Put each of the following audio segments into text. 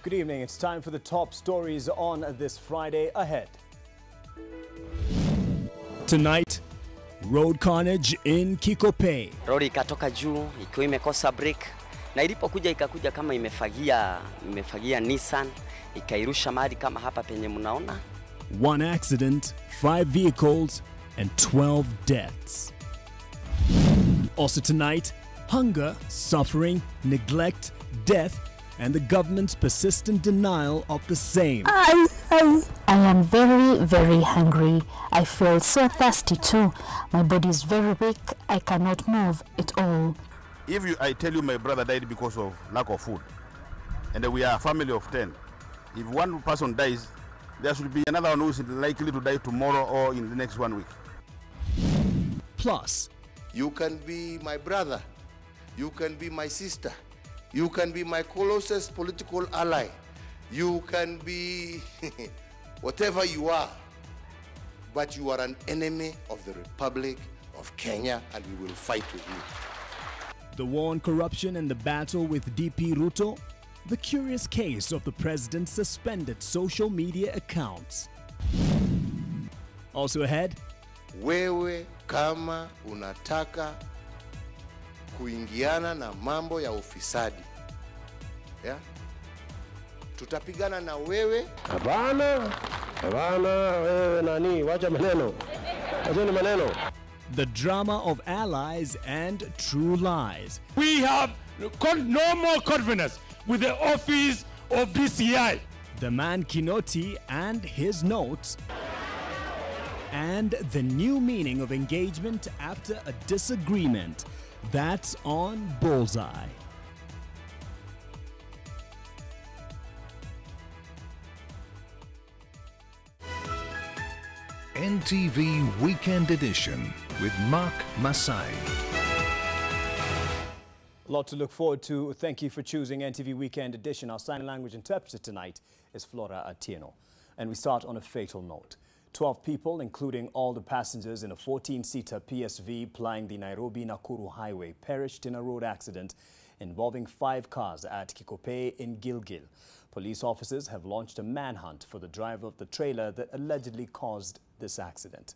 Good evening. It's time for the top stories on this Friday. Ahead. Tonight, road carnage in Kikope. Lori ikatoka juu ikiwa imekosa brake na ilipokuja ikakuja kama imefagia Nissan ikairusha mahali kama hapa penye mnaona. One accident, 5 vehicles and 12 deaths. Also tonight, hunger, suffering, neglect, death and the government's persistent denial of the same. I am very, very hungry. I feel so thirsty too. My body is very weak. I cannot move at all. If I tell you my brother died because of lack of food, and we are a family of 10, if one person dies, there should be another one who is likely to die tomorrow or in the next 1 week. Plus, you can be my brother, you can be my sister, you can be my closest political ally, you can be whatever you are, but you are an enemy of the Republic of Kenya and we will fight with you. The war on corruption and the battle with DP Ruto, the curious case of the president's suspended social media accounts. Also ahead, wewe kama unataka kuingiana na mambo ya ufisadi, yeah? Tutapigana na wewe. Hapana, wewe nani, wacha maneno. Wacheni maneno. The drama of allies and true lies. We have no more confidence with the office of DCI. The man Kinoti and his notes. And the new meaning of engagement after a disagreement. That's on Bullseye. NTV Weekend Edition with Mark Masai. A lot to look forward to. Thank you for choosing NTV Weekend Edition. Our sign language interpreter tonight is Flora Atieno. And we start on a fatal note. 12 people, including all the passengers in a 14-seater PSV plying the Nairobi-Nakuru highway, perished in a road accident involving 5 cars at Kikope in Gilgil. Police officers have launched a manhunt for the driver of the trailer that allegedly caused this accident.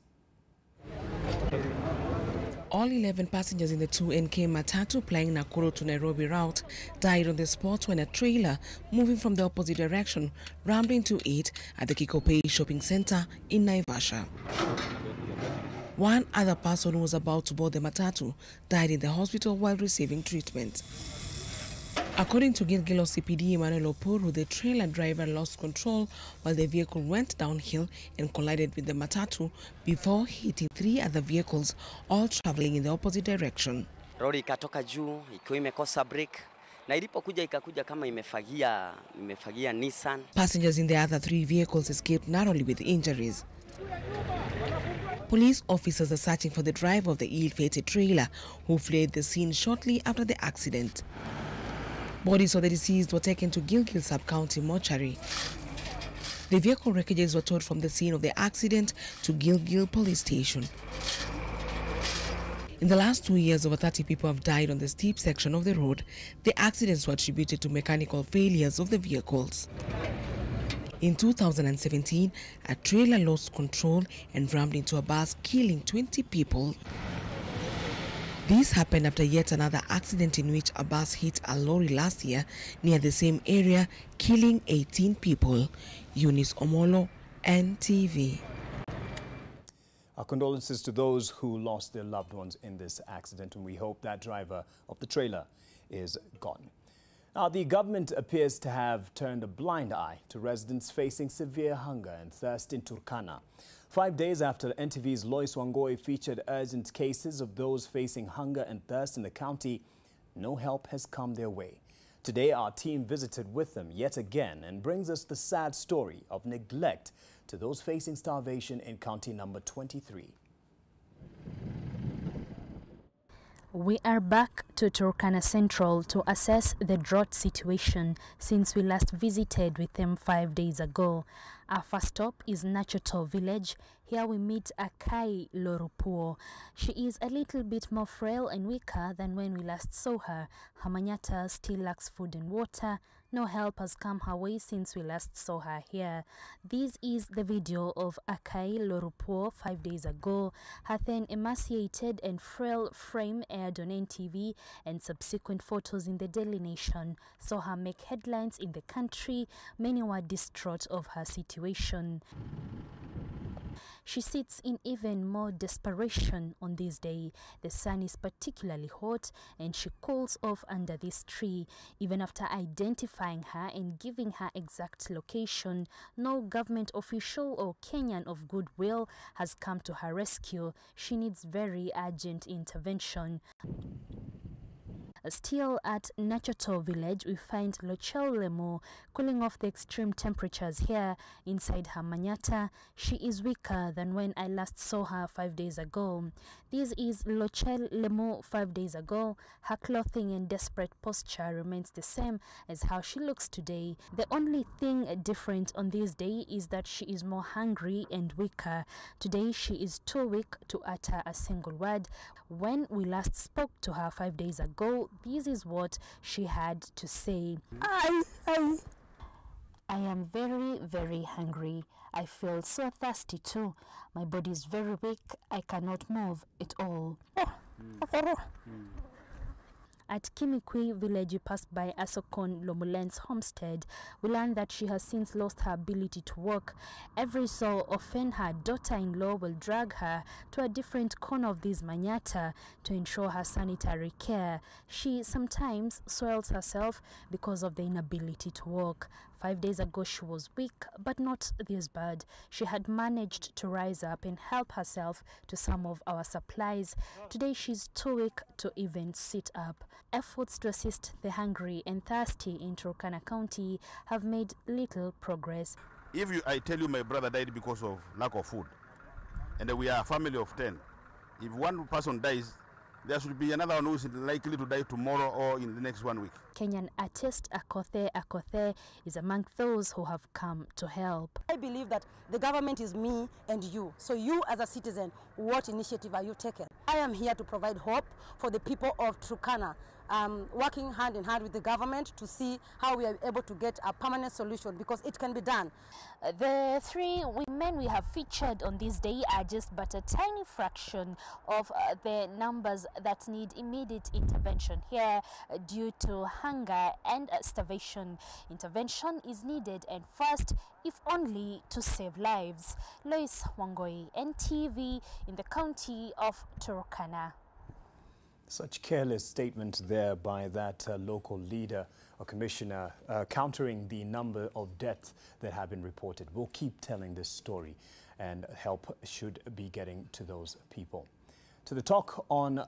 All 11 passengers in the 2NK Matatu plying Nakuru to Nairobi route died on the spot when a trailer moving from the opposite direction rammed into it at the Kikope shopping center in Naivasha. One other person who was about to board the Matatu died in the hospital while receiving treatment. According to Gilgil CPD Emmanuel Opuru, the trailer driver lost control while the vehicle went downhill and collided with the Matatu before hitting 3 other vehicles, all traveling in the opposite direction. Lori ikatoka juu ikiwa imekosa brake na ilipokuja ikakuja kama imefagia Nissan. Passengers in the other 3 vehicles escaped narrowly with injuries. Police officers are searching for the driver of the ill-fated trailer who fled the scene shortly after the accident. Bodies of the deceased were taken to Gilgil Sub-County mortuary. The vehicle wreckages were towed from the scene of the accident to Gilgil Police Station. In the last 2 years, over 30 people have died on the steep section of the road. The accidents were attributed to mechanical failures of the vehicles. In 2017, a trailer lost control and rammed into a bus, killing 20 people. This happened after yet another accident in which a bus hit a lorry last year near the same area, killing 18 people. Eunice Omolo, NTV. Our condolences to those who lost their loved ones in this accident, and we hope that driver of the trailer is gone. Now, the government appears to have turned a blind eye to residents facing severe hunger and thirst in Turkana. 5 days after NTV's Lois Wangoi featured urgent cases of those facing hunger and thirst in the county, no help has come their way. Today, our team visited with them yet again and brings us the sad story of neglect to those facing starvation in county number 23. We are back to Turkana Central to assess the drought situation since we last visited with them 5 days ago. Our first stop is Nachoto village. Here we meet Akai Lorupuo. She is a little bit more frail and weaker than when we last saw her. Her Kenyattas still lacks food and water, No help has come her way since we last saw her here. This is the video of Akai Lorupo 5 days ago. Her then emaciated and frail frame aired on NTV, and subsequent photos in the Daily Nation saw her make headlines in the country. Many were distraught of her situation. She sits in even more desperation on this day. The sun is particularly hot and she cools off under this tree. Even after identifying her and giving her exact location, no government official or Kenyan of goodwill has come to her rescue. She needs very urgent intervention. Still at Nachoto village, we find Lochel Lemo cooling off the extreme temperatures here inside her Kenyatta. She is weaker than when I last saw her 5 days ago. This is Lochel Lemo 5 days ago. Her clothing and desperate posture remains the same as how she looks today. The only thing different on this day is that she is more hungry and weaker. Today she is too weak to utter a single word. When we last spoke to her 5 days ago, this is what she had to say. I am very, very hungry. I feel so thirsty too. My body is very weak. I cannot move at all. At Kimikwi village, we passed by Asokon Lomulen's homestead. We learned that she has since lost her ability to walk. Every so often, her daughter-in-law will drag her to a different corner of this Kenyatta to ensure her sanitary care. She sometimes soils herself because of the inability to walk. 5 days ago, she was weak, but not this bad. She had managed to rise up and help herself to some of our supplies. Today, she's too weak to even sit up. Efforts to assist the hungry and thirsty in Turkana County have made little progress. I tell you my brother died because of lack of food, and we are a family of 10. If one person dies, there should be another one who is likely to die tomorrow or in the next 1 week. Kenyan artist Akothe is among those who have come to help. I believe that the government is me and you. So you as a citizen, what initiative are you taking? I am here to provide hope for the people of Turkana, working hand in hand with the government to see how we are able to get a permanent solution, because it can be done. The 3 women we have featured on this day are just but a tiny fraction of the numbers that need immediate intervention here due to hunger and starvation. Intervention is needed, and first, if only to save lives. Lois Wangoi, NTV, in the county of Turkana. Such careless statement there by that local leader or commissioner, countering the number of deaths that have been reported. We'll keep telling this story, and help should be getting to those people. To the talk on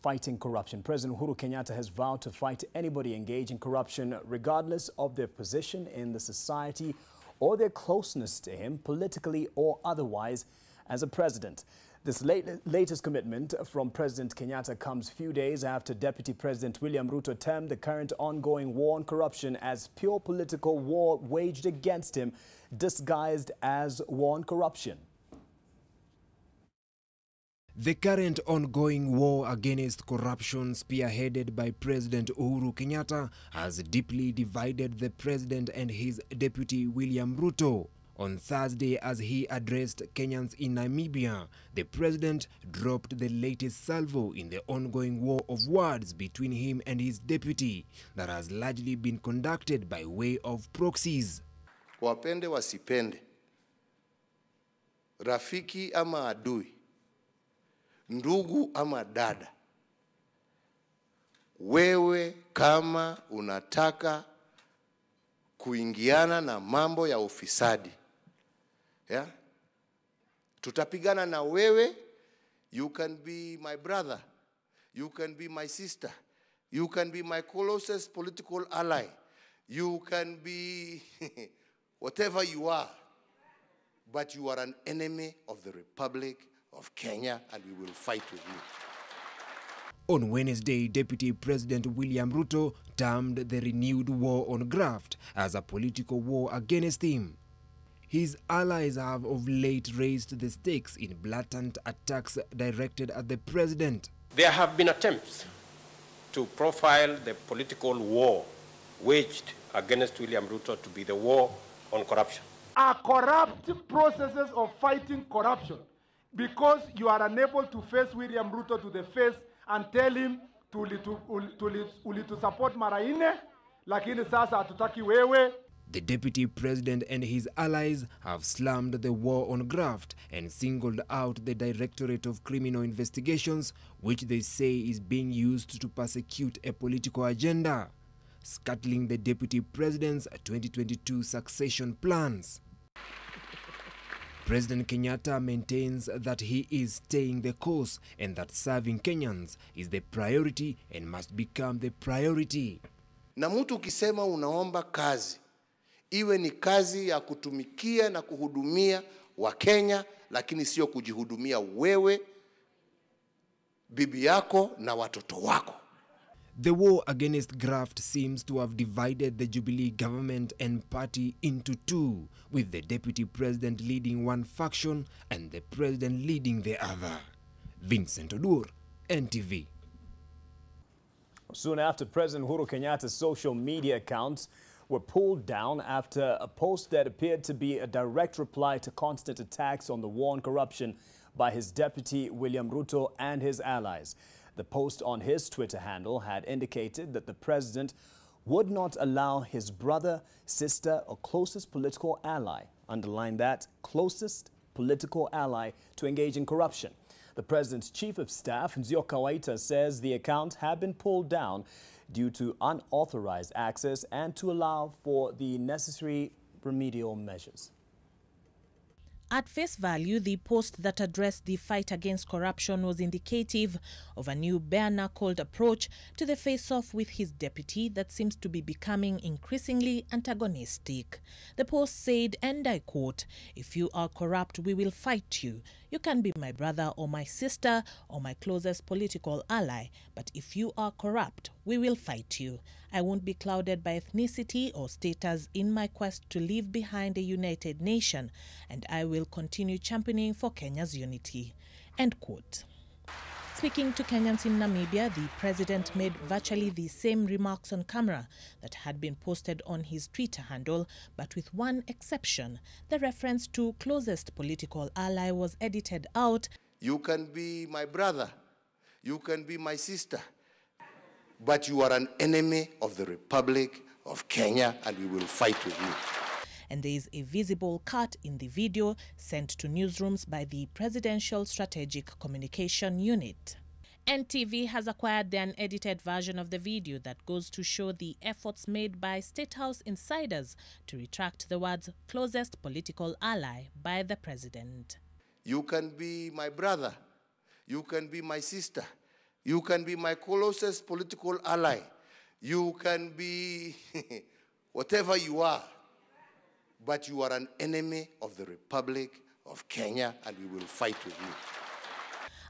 fighting corruption, President Uhuru Kenyatta has vowed to fight anybody engaged in corruption, regardless of their position in the society or their closeness to him, politically or otherwise, as a president. This latest commitment from President Kenyatta comes few days after Deputy President William Ruto termed the current ongoing war on corruption as pure political war waged against him, disguised as war on corruption. The current ongoing war against corruption, spearheaded by President Uhuru Kenyatta, has deeply divided the president and his deputy William Ruto. On Thursday, as he addressed Kenyans in Namibia, the president dropped the latest salvo in the ongoing war of words between him and his deputy that has largely been conducted by way of proxies. Wapende wasipende, rafiki ama adui, ndugu ama dada, wewe kama unataka kuingiana na mambo ya ufisadi, yeah, tutapigana na wewe. You can be my brother, you can be my sister, you can be my closest political ally, you can be whatever you are, but you are an enemy of the Republic of Kenya, and we will fight with you. On Wednesday, Deputy President William Ruto termed the renewed war on graft as a political war against him. His allies have of late raised the stakes in blatant attacks directed at the president. There have been attempts to profile the political war waged against William Ruto to be the war on corruption. Are corrupt processes of fighting corruption because you are unable to face William Ruto to the face and tell him to support mara nne, lakini sasa hatutaki wewe. The deputy president and his allies have slammed the war on graft and singled out the Directorate of Criminal Investigations, which they say is being used to persecute a political agenda, scuttling the deputy president's 2022 succession plans. President Kenyatta maintains that he is staying the course and that serving Kenyans is the priority and must become the priority. Na mtu ukisema unaomba kazi, iwe ni kazi ya kutumikia na kuhudumia wa Kenya, lakini sio kujihudumia wewe, bibi yako na watoto wako. The war against graft seems to have divided the Jubilee government and party into two, with the deputy president leading one faction and the president leading the other. Vincent Odur, NTV. Soon after, President Uhuru Kenyatta's social media accounts were pulled down after a post that appeared to be a direct reply to constant attacks on the war on corruption by his deputy William Ruto and his allies. The post on his Twitter handle had indicated that the president would not allow his brother, sister, or closest political ally, underline that, closest political ally, to engage in corruption. The president's chief of staff, Kenyattas, says the account had been pulled down due to unauthorized access and to allow for the necessary remedial measures. At face value, the post that addressed the fight against corruption was indicative of a new bare-knuckled approach to the face-off with his deputy that seems to be becoming increasingly antagonistic. The post said, and I quote, "If you are corrupt, we will fight you. You can be my brother or my sister or my closest political ally, but if you are corrupt, we will fight you. I won't be clouded by ethnicity or status in my quest to leave behind a united nation, and I will continue championing for Kenya's unity." End quote. Speaking to Kenyans in Namibia, the president made virtually the same remarks on camera that had been posted on his Twitter handle, but with one exception. The reference to closest political ally was edited out. You can be my brother, you can be my sister, but you are an enemy of the Republic of Kenya, and we will fight with you. And there is a visible cut in the video sent to newsrooms by the Presidential Strategic Communication Unit. NTV has acquired the unedited version of the video that goes to show the efforts made by State House insiders to retract the words "closest political ally" by the president. You can be my brother, you can be my sister, you can be my closest political ally, you can be whatever you are, but you are an enemy of the Republic of Kenya, and we will fight with you.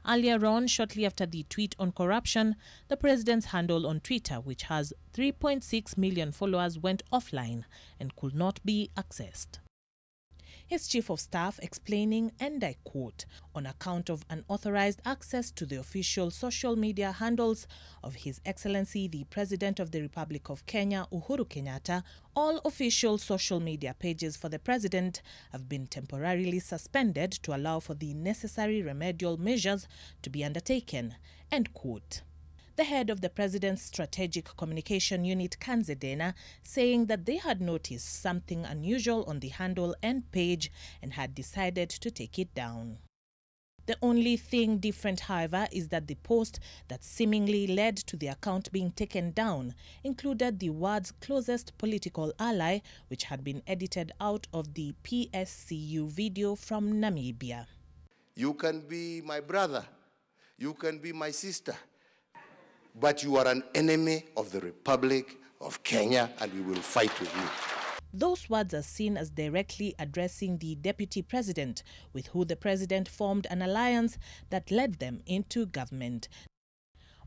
Earlier on, shortly after the tweet on corruption, the president's handle on Twitter, which has 3.6 million followers, went offline and could not be accessed. His chief of staff explaining, and I quote, "On account of unauthorized access to the official social media handles of His Excellency the President of the Republic of Kenya, Uhuru Kenyatta, all official social media pages for the president have been temporarily suspended to allow for the necessary remedial measures to be undertaken." End quote. The head of the President's Strategic Communication Unit, Kanzedena, saying that they had noticed something unusual on the handle and page and had decided to take it down. The only thing different, however, is that the post that seemingly led to the account being taken down included the words "closest political ally," which had been edited out of the PSCU video from Namibia. You can be my brother, you can be my sister, but you are an enemy of the Republic of Kenya, and we will fight with you. Those words are seen as directly addressing the deputy president, with who the president formed an alliance that led them into government.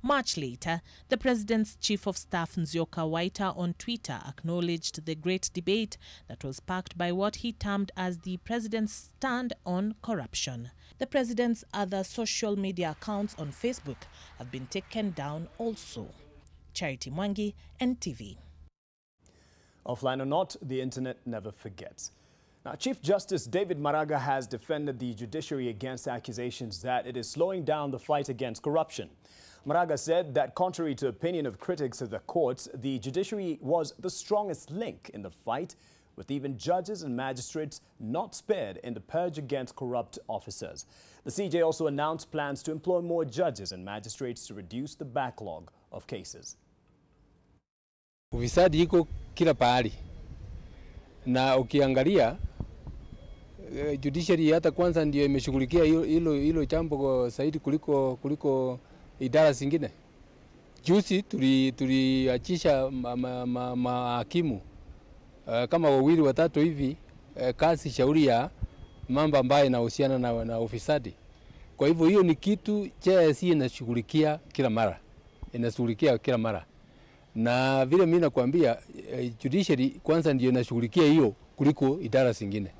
Much later, the president's chief of staff, Kenyattas, on Twitter acknowledged the great debate that was sparked by what he termed as the president's stand on corruption. The president's other social media accounts on Facebook have been taken down also. Charity Mwangi, NTV. Offline or not, the internet never forgets. Now, Chief Justice David Maraga has defended the judiciary against accusations that it is slowing down the fight against corruption. Maraga said that contrary to opinion of critics of the courts, the judiciary was the strongest link in the fight, with even judges and magistrates not spared in the purge against corrupt officers. The CJ also announced plans to employ more judges and magistrates to reduce the backlog of cases. Ufisadi iko kila pahali, na ukiangalia judiciary hata kwanza ndio imeshughulikia hilo jambo zaidi kuliko idara zingine. Juzi tuliachisha mahakimu kama wawili watatu hivi kazi shauri ya mambo ambayo yanahusiana na ufisadi. Kwa hivyo hiyo ni kitu JSC inashughulikia kila mara. Na vile mimi nakwambia judiciary kwanza ndio inashughulikia hiyo kuliko idara zingine.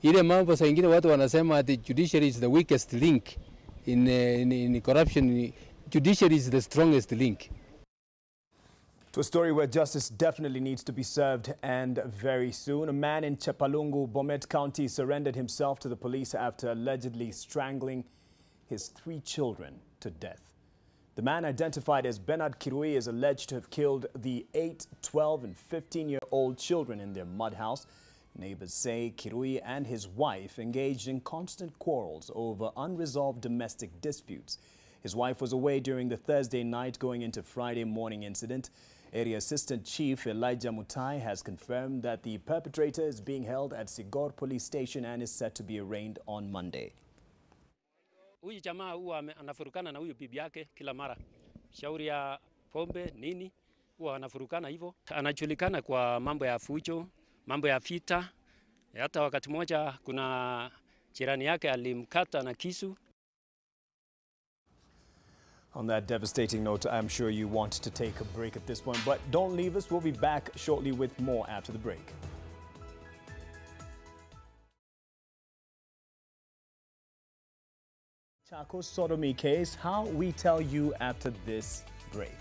Ile mambo saa nyingine watu wanasema the judiciary is the weakest link in corruption. Judiciary is the strongest link. To a story where justice definitely needs to be served, and very soon. A man in Chepalungu, Bomet County, surrendered himself to the police after allegedly strangling his 3 children to death. The man, identified as Bernard Kirui, is alleged to have killed the 8, 12 and 15-year-old children in their mud house. Neighbors say Kirui and his wife engaged in constant quarrels over unresolved domestic disputes. His wife was away during the Thursday night going into Friday morning incident. Area Assistant Chief Elijah Mutai has confirmed that the perpetrator is being held at Sigor Police Station and is set to be arraigned on Monday. Huyu jamaa huwa anafurukana na huyu bibi yake kila mara. Shauri ya pombe nini huwa anafurukana hivyo. Anajulikana kwa mambo ya fujo, mambo ya vita. Hata wakati mmoja kuna jirani yake alimkata na kisu. On that devastating note, I'm sure you want to take a break at this point, but don't leave us. We'll be back shortly with more after the break. Chaco sodomy case, how we tell you after this break.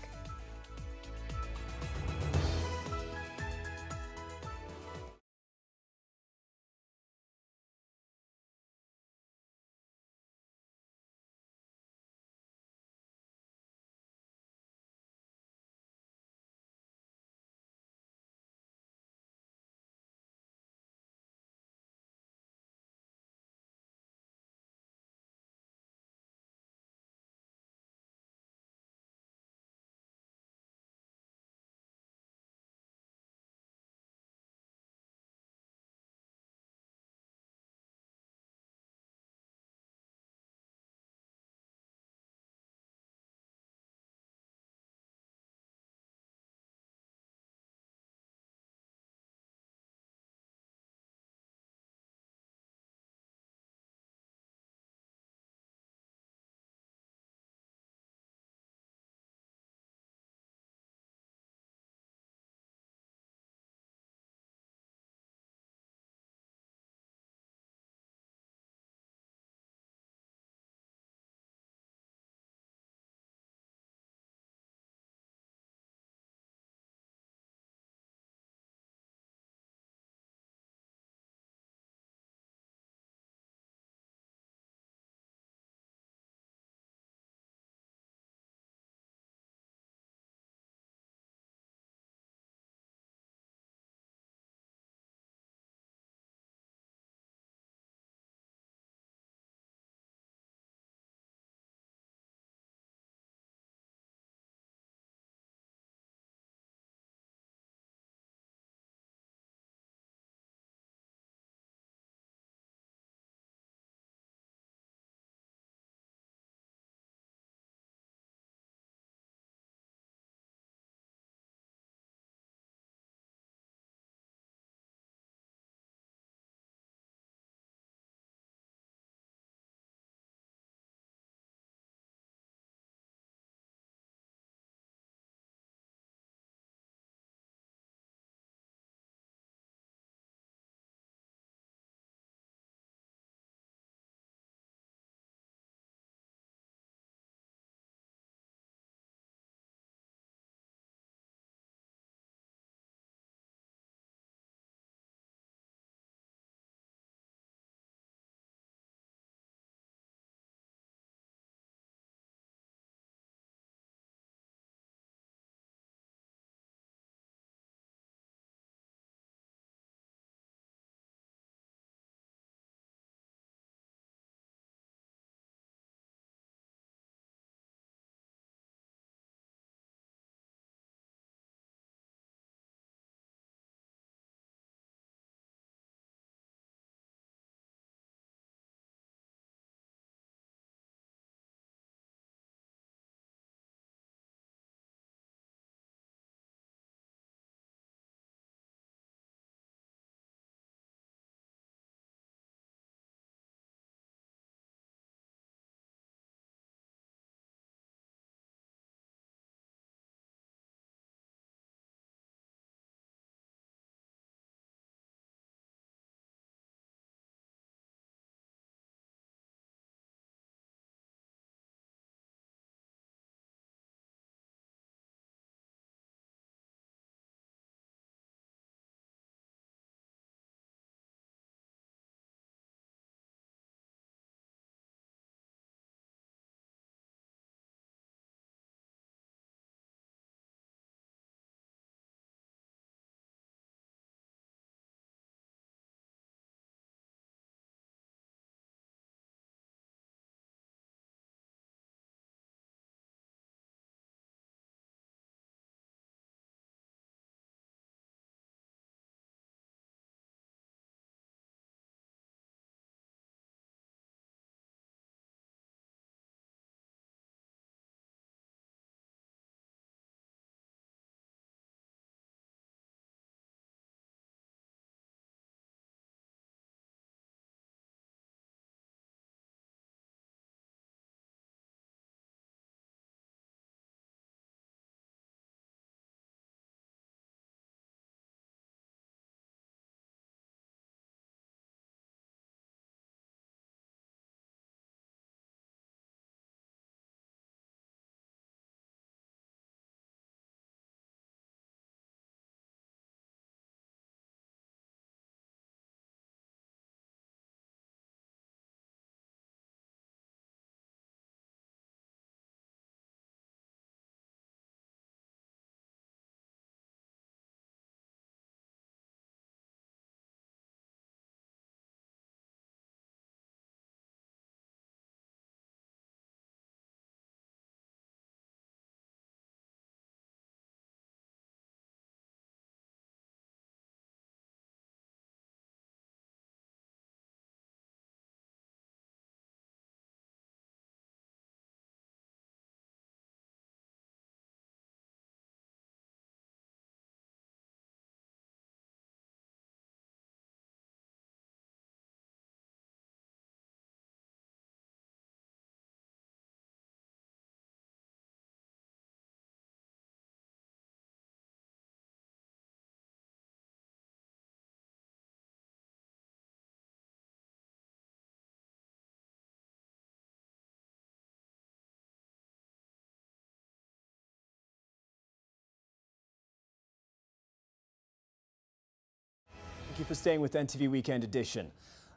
you for staying with NTV Weekend Edition.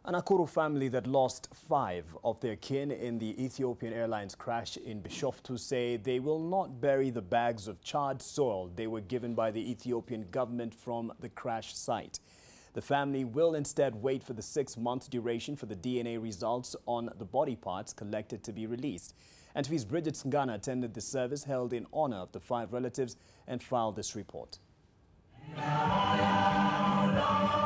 An Nakuru family that lost 5 of their kin in the Ethiopian Airlines crash in Bishoftu say they will not bury the bags of charred soil they were given by the Ethiopian government from the crash site. The family will instead wait for the 6-month duration for the DNA results on the body parts collected to be released. NTV's Bridget Ngana attended the service held in honor of the 5 relatives and filed this report.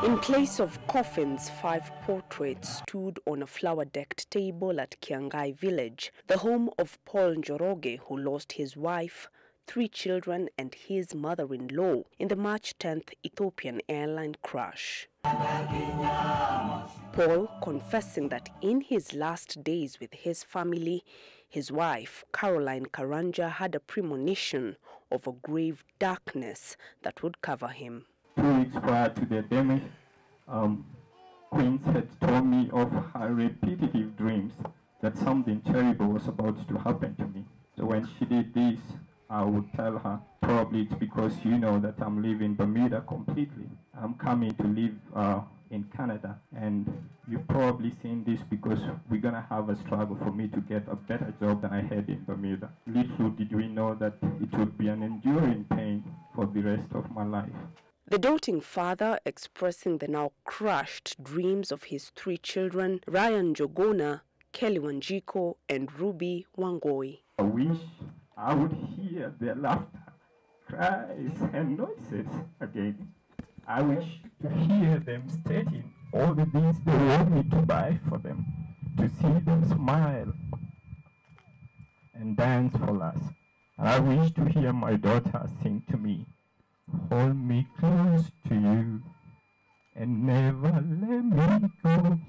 In place of coffins, 5 portraits stood on a flower-decked table at Kiangai village, the home of Paul Njoroge, who lost his wife, 3 children and his mother-in-law in the March 10th Ethiopian Airline crash. Paul confessing that in his last days with his family, his wife, Caroline Karanja, had a premonition of a grave darkness that would cover him. 2 weeks prior to the damage, Queens had told me of her repetitive dreams that something terrible was about to happen to me. So when she did this, I would tell her, probably it's because you know that I'm leaving Bermuda completely. I'm coming to live in Canada, and you've probably seen this because we're going to have a struggle for me to get a better job than I had in Bermuda. Little did we know that it would be an enduring pain for the rest of my life. The doting father expressing the now crushed dreams of his 3 children, Ryan Jogona, Kelly Wanjiko, and Ruby Wangoi. I wish I would hear their laughter, cries, and noises again. I wish to hear them stating all the things they want me to buy for them, to see them smile and dance for us. I wish to hear my daughter sing to me, hold me close to you and never let me go.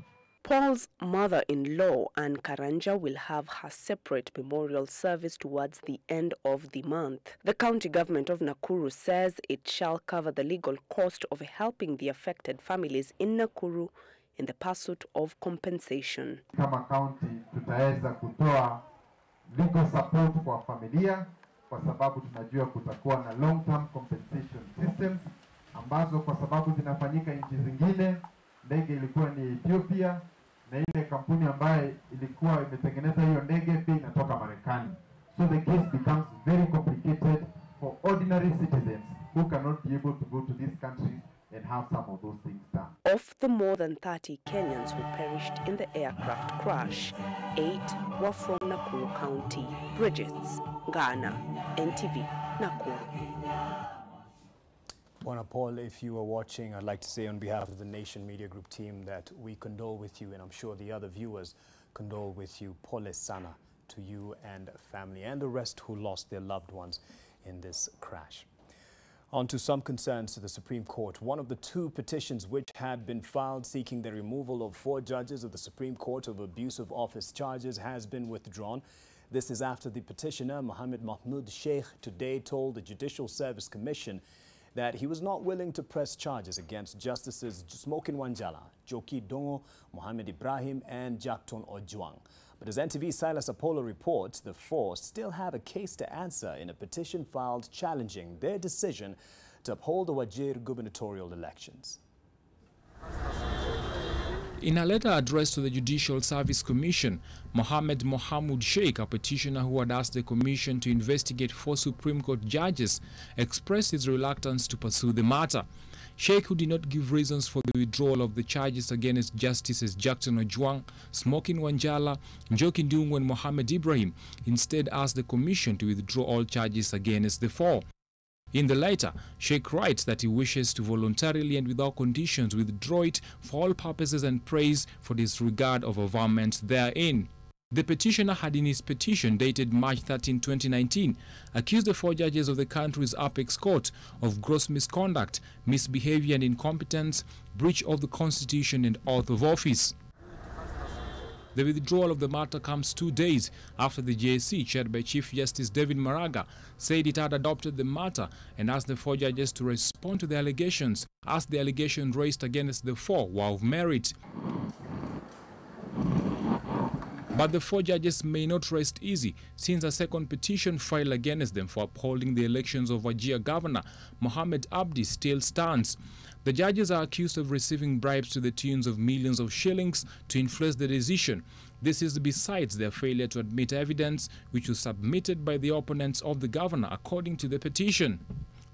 Paul's mother-in-law, Anne Karanja, will have her separate memorial service towards the end of the month. The county government of Nakuru says it shall cover the legal cost of helping the affected families in Nakuru in the pursuit of compensation. Kama county tutaweza kutoa legal support kwa familia kwa sababu tunajua kutakuwa na long-term compensation systems ambazo kwa sababu zinafanyika nchi zingine. Ndege ilikuwa ni Ethiopia na ile kampuni ambayo ilikuwa imetengeneza hiyo ndege pia inatoka Marekani. So the case becomes very complicated for ordinary citizens who cannot be able to go to these countries and have some of those things done. Of the more than 30 Kenyans who perished in the aircraft crash, 8 were from Nakuru County. Bridget Ngana, NTV, Nakuru. Bwana Paul, if you are watching, I'd like to say on behalf of the Nation Media Group team that we condole with you, and I'm sure the other viewers condole with you. Pole sana to you and family and the rest who lost their loved ones in this crash. On to some concerns to the Supreme Court. One of the 2 petitions which had been filed seeking the removal of 4 judges of the Supreme Court of abuse of office charges has been withdrawn. This is after the petitioner, Mohammed Mahmoud Sheikh, today told the Judicial Service Commission that he was not willing to press charges against Justices Smokin Wanjala, Joki Dongo, Mohammed Ibrahim and Jackton Ojwang. But as NTV's Silas Apollo reports, the 4 still have a case to answer in a petition filed challenging their decision to uphold the Wajir gubernatorial elections. In a letter addressed to the Judicial Service Commission, Mohammed Mohamud Sheikh, a petitioner who had asked the commission to investigate 4 Supreme Court judges, expressed his reluctance to pursue the matter. Sheikh, who did not give reasons for the withdrawal of the charges against Justices Jackton Ojwang, Smokin Wanjala, Njoki Ndung'u and Mohammed Ibrahim, instead asked the commission to withdraw all charges against the 4. In the letter, Sheikh writes that he wishes to voluntarily and without conditions withdraw it for all purposes and prays for disregard of averments therein. The petitioner had in his petition dated March 13, 2019, accused the 4 judges of the country's apex court of gross misconduct, misbehavior and incompetence, breach of the Constitution and oath of office. The withdrawal of the matter comes 2 days after the JSC, chaired by Chief Justice David Maraga, said it had adopted the matter and asked the 4 judges to respond to the allegations, as the allegation raised against the 4 were of merit. But the 4 judges may not rest easy, since a second petition filed against them for upholding the elections of Wajir Governor Mohamed Abdi still stands. The judges are accused of receiving bribes to the tunes of millions of shillings to influence the decision. This is besides their failure to admit evidence which was submitted by the opponents of the governor according to the petition.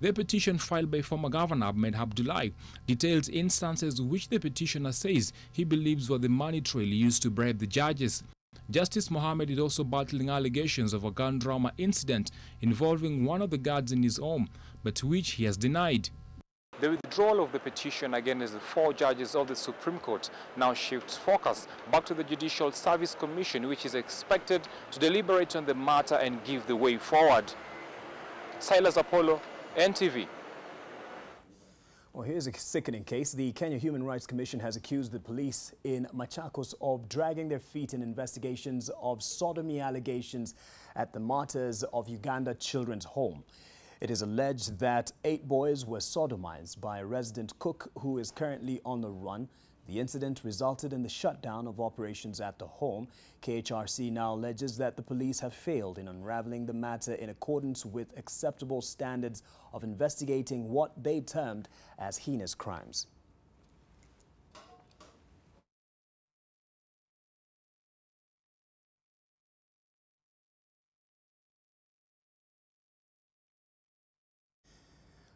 The petition filed by former Governor Ahmed Abdullahi details instances which the petitioner says he believes were the money trail used to bribe the judges. Justice Mohammed is also battling allegations of a gun drama incident involving one of the guards in his home, but which he has denied. The withdrawal of the petition against the 4 judges of the Supreme Court now shifts focus back to the Judicial Service Commission, which is expected to deliberate on the matter and give the way forward. Silas Apollo, NTV. Well, here's a sickening case. The Kenya Human Rights Commission has accused the police in Machakos of dragging their feet in investigations of sodomy allegations at the Martyrs of Uganda Children's Home. It is alleged that 8 boys were sodomized by a resident cook who is currently on the run. The incident resulted in the shutdown of operations at the home. KHRC now alleges that the police have failed in unraveling the matter in accordance with acceptable standards of investigating what they termed as heinous crimes.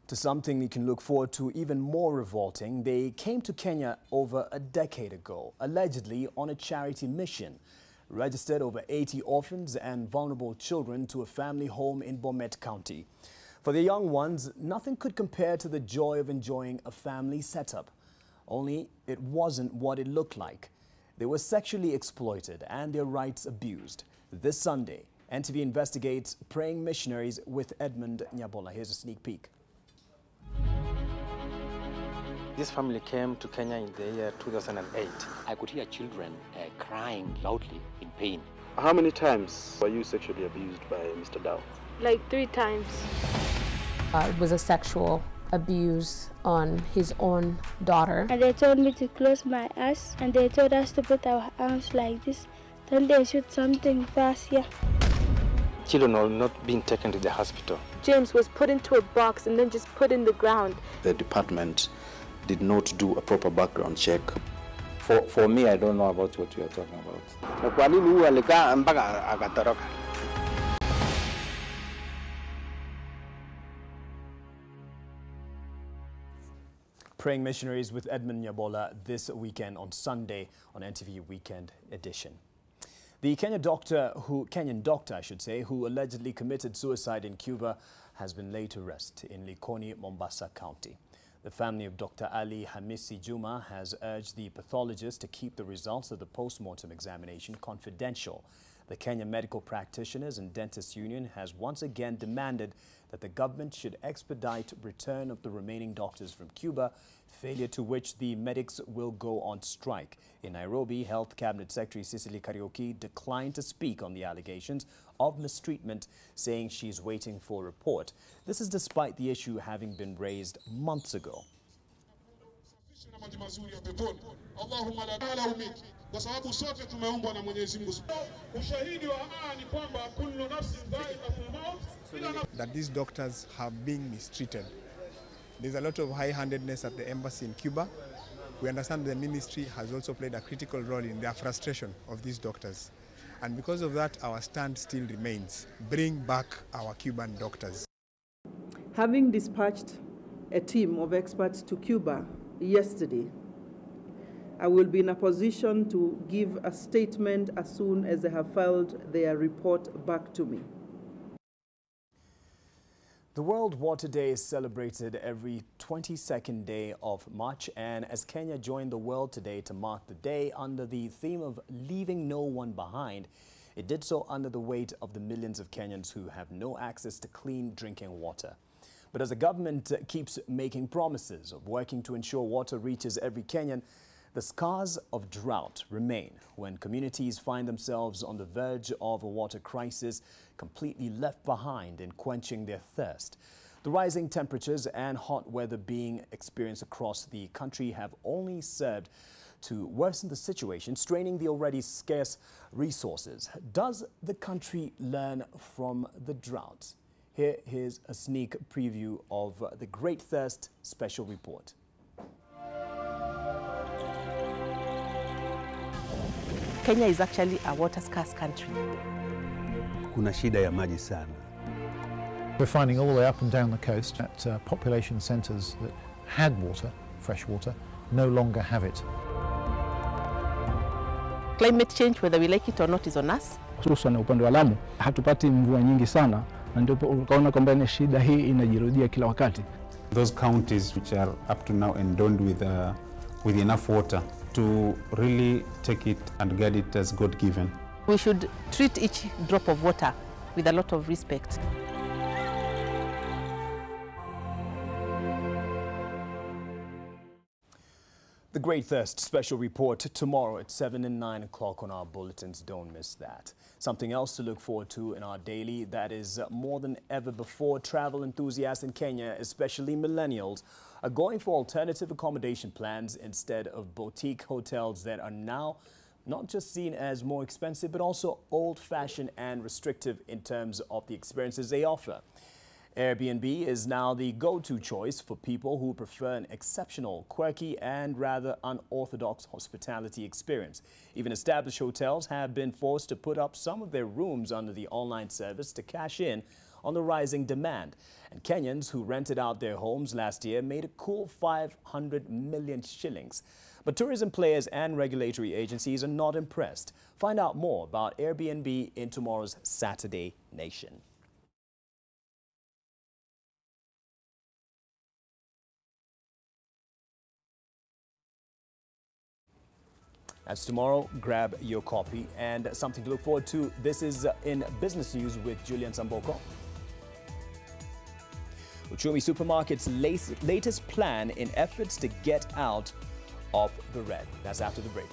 To something you can look forward to even more revolting. They came to Kenya over a decade ago, allegedly on a charity mission, registered over 80 orphans and vulnerable children to a family home in Bomet County. For the young ones, nothing could compare to the joy of enjoying a family setup. Only it wasn't what it looked like. They were sexually exploited and their rights abused. This Sunday, NTV investigates praying missionaries with Edmund Nyabola. Here's a sneak peek. This family came to Kenya in the year 2008. I could hear children crying loudly in pain. How many times were you sexually abused by Mr. Dow? Like 3 times. It was a sexual abuse on his own daughter. And they told me to close my eyes and they told us to put our arms like this. Then they shoot something fast here. Children are not being taken to the hospital. James was put into a box and then just put in the ground. The department did not do a proper background check. For me, I don't know about what you are talking about. Praying missionaries with Edmund Nyabola this weekend on Sunday on NTV Weekend Edition. The Kenyan doctor, who allegedly committed suicide in Cuba has been laid to rest in Likoni, Mombasa County. The family of Dr. Ali Hamisi Juma has urged the pathologist to keep the results of the post-mortem examination confidential. The Kenya Medical Practitioners and Dentists Union has once again demanded that the government should expedite return of the remaining doctors from Cuba, failure to which the medics will go on strike. In Nairobi, Health Cabinet Secretary Cicely Kariuki declined to speak on the allegations of mistreatment, saying she's waiting for a report. This is despite the issue having been raised months ago. That these doctors have been mistreated. There's a lot of high-handedness at the embassy in Cuba. We understand the ministry has also played a critical role in their frustration of these doctors. And because of that, our stand still remains. Bring back our Cuban doctors. Having dispatched a team of experts to Cuba yesterday, I will be in a position to give a statement as soon as they have filed their report back to me. The World Water Day is celebrated every 22nd day of March, and as Kenya joined the world today to mark the day under the theme of leaving no one behind, it did so under the weight of the millions of Kenyans who have no access to clean drinking water. But as the government keeps making promises of working to ensure water reaches every Kenyan, the scars of drought remain when communities find themselves on the verge of a water crisis, completely left behind in quenching their thirst. The rising temperatures and hot weather being experienced across the country have only served to worsen the situation, straining the already scarce resources. Does the country learn from the drought? Here's a sneak preview of the Great Thirst special report. Kenya is actually a water scarce country. Kuna shida ya maji sana. We're finding all the way up and down the coast that population centres that had water, fresh water, no longer have it. Climate change, whether we like it or not, is on us. Hususan upande wa Lamu hatupati mvua nyingi sana, na ndipo ukaona kwamba shida hii inajirudia kila wakati. Those counties which are up to now endowed with enough water to really take it and get it as God given. We should treat each drop of water with a lot of respect. The Great Thirst special report tomorrow at 7 and 9 o'clock on our bulletins. Don't miss that. Something else to look forward to in our daily, that is more than ever before, travel enthusiasts in Kenya, especially millennials, are going for alternative accommodation plans instead of boutique hotels that are now not just seen as more expensive, but also old-fashioned and restrictive in terms of the experiences they offer. AirBNB is now the go-to choice for people who prefer an exceptional, quirky and rather unorthodox hospitality experience. Even established hotels have been forced to put up some of their rooms under the online service to cash in on the rising demand. And Kenyans who rented out their homes last year made a cool 500 million shillings. But tourism players and regulatory agencies are not impressed. Find out more about AirBNB in tomorrow's Saturday Nation. That's tomorrow. Grab your copy. And something to look forward to. This is in business news with Julian Samboko. Uchumi Supermarket's latest plan in efforts to get out of the red. That's after the break.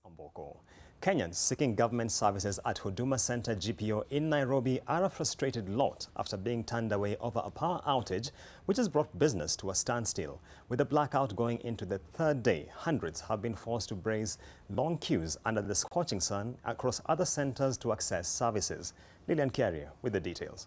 Amboko. Kenyans seeking government services at Huduma Center GPO in Nairobi are a frustrated lot after being turned away over a power outage which has brought business to a standstill. With the blackout going into the third day, hundreds have been forced to brace long queues under the scorching sun across other centers to access services. Lillian Carrier with the details.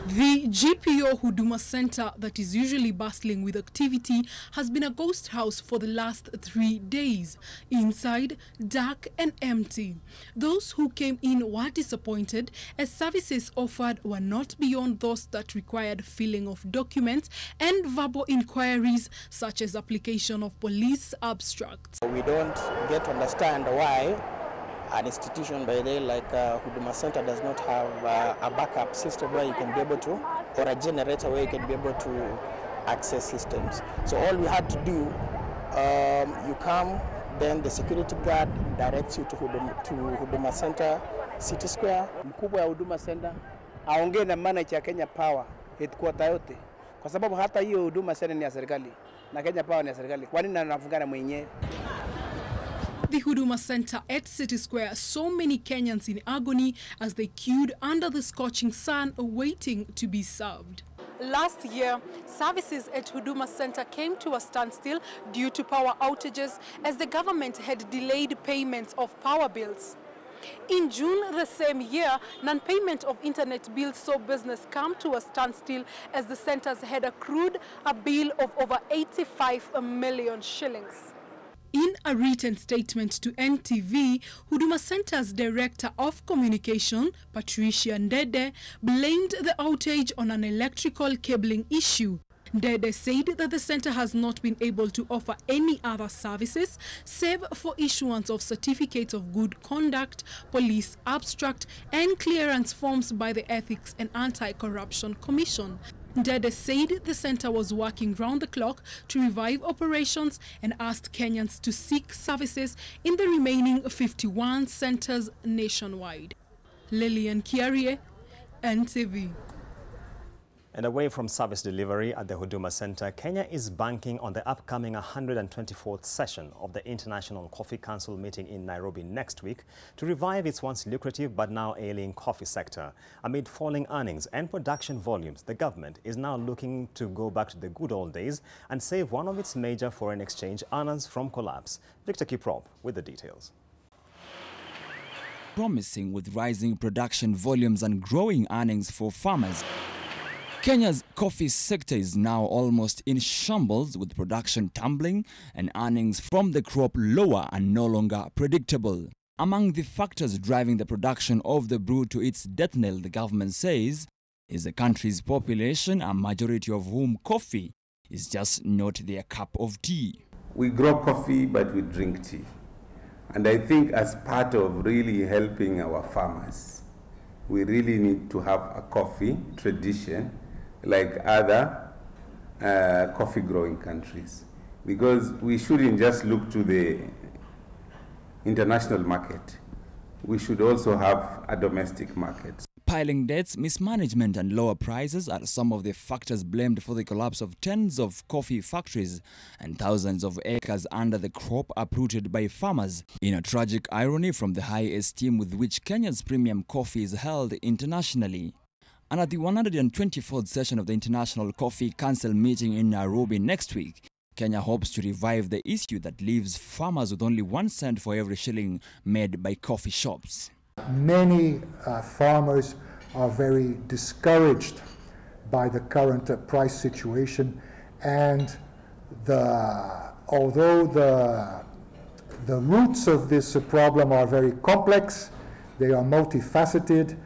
The GPO Huduma Center, that is usually bustling with activity, has been a ghost house for the last 3 days. Inside, dark and empty. Those who came in were disappointed as services offered were not beyond those that required filling of documents and verbal inquiries such as application of police abstracts. We don't get to understand why an institution by day like Huduma Center does not have a backup system where you can be able to, or a generator where you can be able to access systems. So all we had to do, you come, then the security guard directs you to Huduma Center City Square. Mkubwa ya Huduma Center aongee na manager Kenya Power headquarter yote, kwa sababu hata hiyo Huduma Center ni ya serikali na Kenya Power ni ya serikali. Kwa nini anafungana mwenyewe? The Huduma Center at City Square saw many Kenyans in agony as they queued under the scorching sun waiting to be served. Last year, services at Huduma Center came to a standstill due to power outages as the government had delayed payments of power bills. In June the same year, non-payment of internet bills saw business come to a standstill as the centers had accrued a bill of over 85 million shillings. In a written statement to NTV, Huduma Center's Director of Communication, Patricia Ndede, blamed the outage on an electrical cabling issue. Ndede said that the center has not been able to offer any other services save for issuance of certificates of good conduct, police abstract, and clearance forms by the Ethics and Anti-Corruption Commission. Ndede said the center was working round the clock to revive operations and asked Kenyans to seek services in the remaining 51 centers nationwide. Lillian Kiarie, NTV. And away from service delivery at the Huduma Center, Kenya is banking on the upcoming 124th session of the International Coffee Council meeting in Nairobi next week to revive its once lucrative but now ailing coffee sector. Amid falling earnings and production volumes, the government is now looking to go back to the good old days and save one of its major foreign exchange earners from collapse. Victor Kiprop with the details. Promising with rising production volumes and growing earnings for farmers, Kenya's coffee sector is now almost in shambles, with production tumbling and earnings from the crop lower and no longer predictable. Among the factors driving the production of the brew to its death knell, the government says, is the country's population, a majority of whom coffee is just not their cup of tea. We grow coffee, but we drink tea. And I think as part of really helping our farmers, we really need to have a coffee tradition like other coffee growing countries, because we shouldn't just look to the international market. We should also have a domestic market. Piling debts, mismanagement and lower prices are some of the factors blamed for the collapse of tens of coffee factories and thousands of acres under the crop uprooted by farmers, in a tragic irony from the high esteem with which Kenya's premium coffee is held internationally. And at the 124th session of the International Coffee Council meeting in Nairobi next week, Kenya hopes to revive the issue that leaves farmers with only 1 cent for every shilling made by coffee shops. Many farmers are very discouraged by the current price situation, and although the roots of this problem are very complex, they are multifaceted,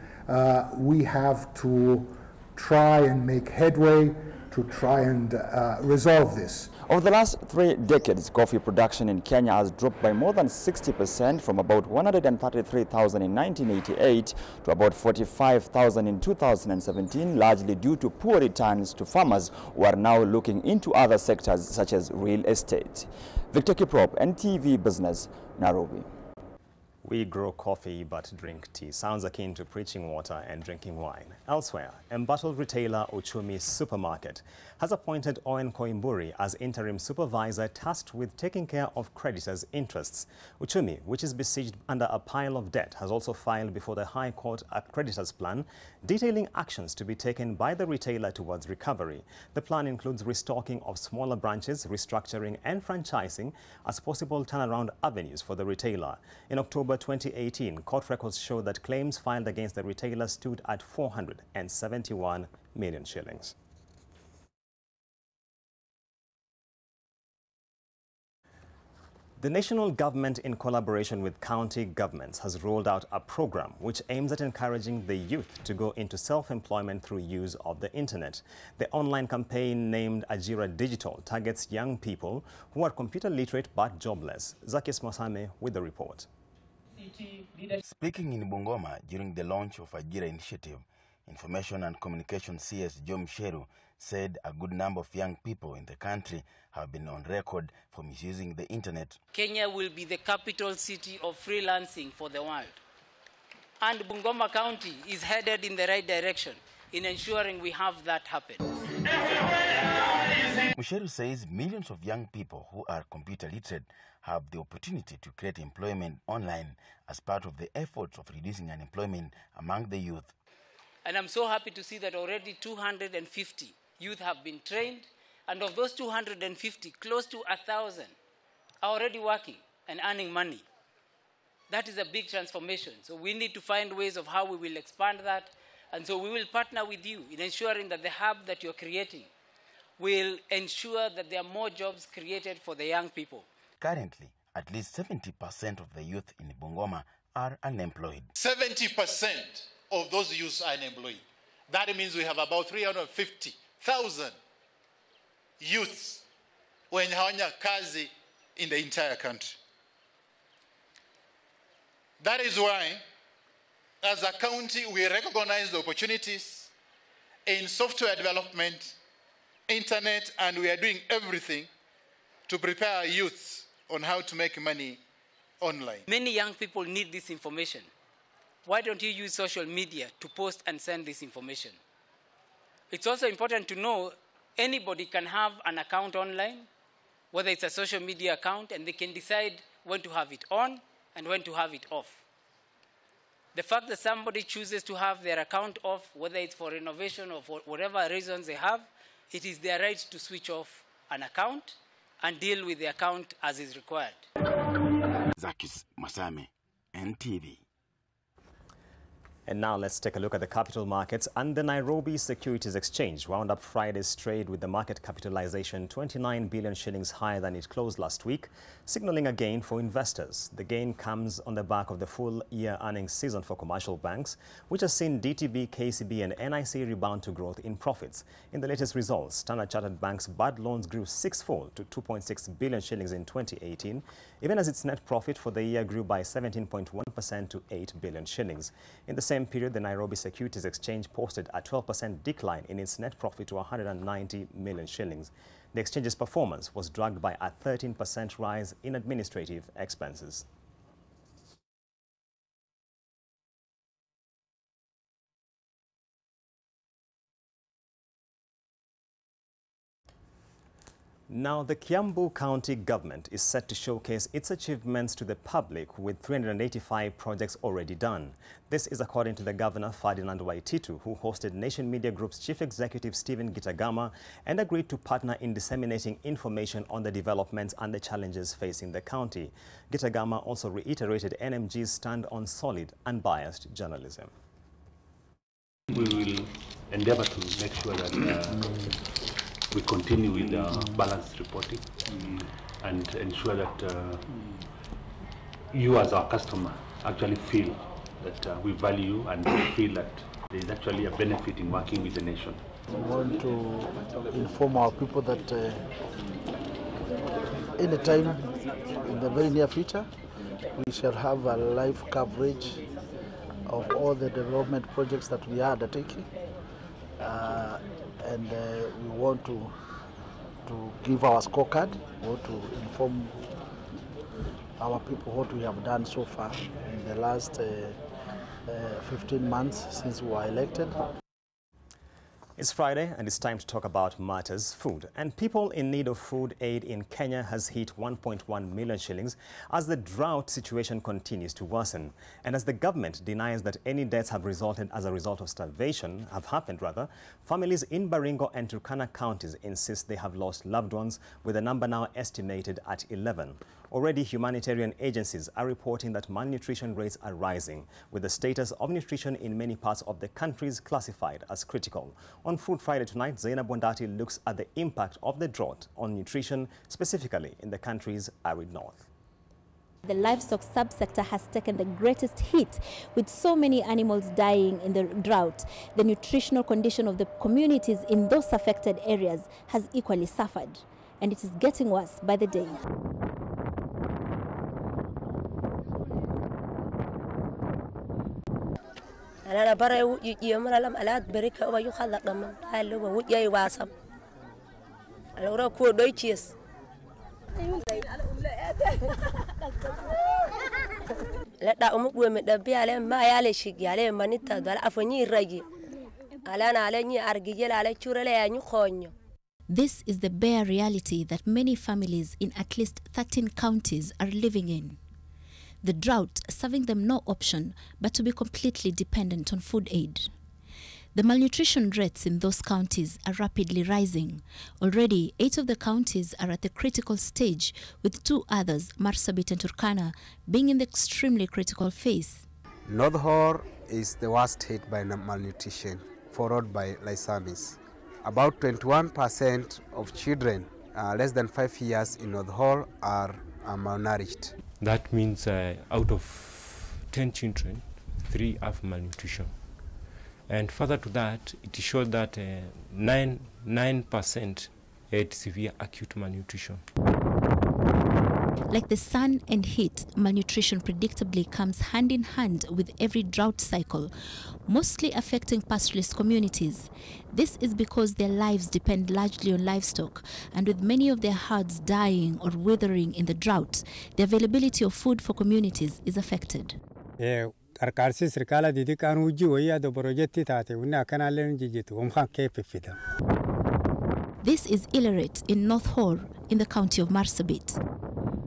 we have to try and make headway to try and resolve this. Over the last 3 decades, coffee production in Kenya has dropped by more than 60%, from about 133,000 in 1988 to about 45,000 in 2017, largely due to poor returns to farmers who are now looking into other sectors such as real estate. Victor Kiprop, NTV Business, Nairobi. We grow coffee but drink tea. Sounds akin to preaching water and drinking wine. Elsewhere, embattled retailer Uchumi Supermarket has appointed Owen Koimburi as interim supervisor tasked with taking care of creditors' interests. Uchumi, which is besieged under a pile of debt, has also filed before the High Court a creditors' plan detailing actions to be taken by the retailer towards recovery. The plan includes restocking of smaller branches, restructuring and franchising as possible turnaround avenues for the retailer. In October 2018, court records show that claims filed against the retailer stood at 471 million shillings. The national government, in collaboration with county governments, has rolled out a program which aims at encouraging the youth to go into self-employment through use of the internet. The online campaign, named Ajira Digital, targets young people who are computer literate but jobless. Zakis Masame with the report. Speaking in Bungoma during the launch of Ajira Initiative, Information and Communication CS Jom Sheru said a good number of young people in the country have been on record for misusing the internet. Kenya will be the capital city of freelancing for the world. And Bungoma County is headed in the right direction in ensuring we have that happen. Musheru says millions of young people who are computer literate have the opportunity to create employment online as part of the efforts of reducing unemployment among the youth. And I'm so happy to see that already 250 youth have been trained, and of those 250, close to 1,000 are already working and earning money. That is a big transformation. So we need to find ways of how we will expand that. And so we will partner with you in ensuring that the hub that you're creating will ensure that there are more jobs created for the young people. Currently, at least 70% of the youth in Bungoma are unemployed. 70% of those youths are unemployed. That means we have about 350,000 youths wenye hawana kazi in the entire country. That is why, as a county, we recognize the opportunities in software development, internet, and we are doing everything to prepare our youth on how to make money online. Many young people need this information. Why don't you use social media to post and send this information? It's also important to know anybody can have an account online, whether it's a social media account, and they can decide when to have it on and when to have it off. The fact that somebody chooses to have their account off, whether it's for renovation or for whatever reasons they have, it is their right to switch off an account and deal with the account as is required. Zakis Masame, NTV. And now let's take a look at the capital markets. And the Nairobi Securities Exchange wound up Friday's trade with the market capitalization 29 billion shillings higher than it closed last week, signaling a gain for investors. The gain comes on the back of the full-year earnings season for commercial banks, which has seen DTB, KCB and NIC rebound to growth in profits. In the latest results, Standard Chartered Bank's bad loans grew sixfold to 2.6 billion shillings in 2018, even as its net profit for the year grew by 17.1% to 8 billion shillings. In the same period, the Nairobi Securities Exchange posted a 12% decline in its net profit to 190 million shillings. The exchange's performance was dragged by a 13% rise in administrative expenses. Now, the Kiambu County government is set to showcase its achievements to the public with 385 projects already done. This is according to the governor, Ferdinand Waititu, who hosted Nation Media Group's chief executive, Stephen Gitagama, and agreed to partner in disseminating information on the developments and the challenges facing the county. Gitagama also reiterated NMG's stand on solid, unbiased journalism. We will endeavor to make sure that we continue with balanced reporting and ensure that you as our customer actually feel that we value and feel that there is actually a benefit in working with the nation. We want to inform our people that anytime in the very near future we shall have a live coverage of all the development projects that we are undertaking. And we want to give our scorecard, we want to inform our people what we have done so far in the last 15 months since we were elected. It's Friday and it's time to talk about matters food. And people in need of food aid in Kenya has hit 1.1 million shillings as the drought situation continues to worsen. And as the government denies that any deaths have resulted as a result of starvation, families in Baringo and Turkana counties insist they have lost loved ones, with the number now estimated at 11. Already, humanitarian agencies are reporting that malnutrition rates are rising, with the status of nutrition in many parts of the countries classified as critical. On Food Friday tonight, Zainab Wandati looks at the impact of the drought on nutrition, specifically in the country's arid north. The livestock subsector has taken the greatest hit, with so many animals dying in the drought. The nutritional condition of the communities in those affected areas has equally suffered, and it is getting worse by the day. أنا برا يوم أنا لم ألاد بريك أو يخلق من هاللي هو وجاي واسم أنا ورا كود دويتشيس لا دا أمك ومدبي عليه ما يالي شيء عليه ما نتا ده أفني رجي على أنا عليه أرجيل عليه شورة له يعني خونيو. This is the bare reality that many families in at least 13 counties are living in. The drought serving them no option but to be completely dependent on food aid. The malnutrition rates in those counties are rapidly rising. Already, 8 of the counties are at the critical stage, with 2 others, Marsabit and Turkana, being in the extremely critical phase. North Horr is the worst hit by malnutrition, followed by Lysamis. About 21% of children less than 5 years in North Horr are malnourished. That means out of 10 children, 3 have malnutrition. And further to that, it showed that 9% had severe acute malnutrition. Like the sun and heat, malnutrition predictably comes hand in hand with every drought cycle, mostly affecting pastoralist communities. This is because their lives depend largely on livestock, and with many of their herds dying or withering in the drought, the availability of food for communities is affected. This is Ileret in North Horr in the county of Marsabit.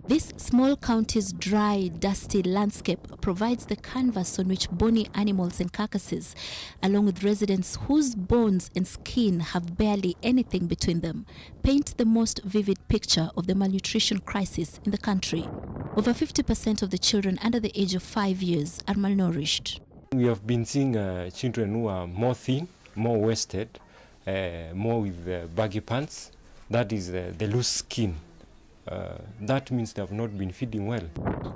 This small county's dry, dusty landscape provides the canvas on which bony animals and carcasses, along with residents whose bones and skin have barely anything between them, paint the most vivid picture of the malnutrition crisis in the country. Over 50% of the children under the age of 5 years are malnourished. We have been seeing children who are more thin, more wasted, more with baggy pants. That is the loose skin. That means they have not been feeding well.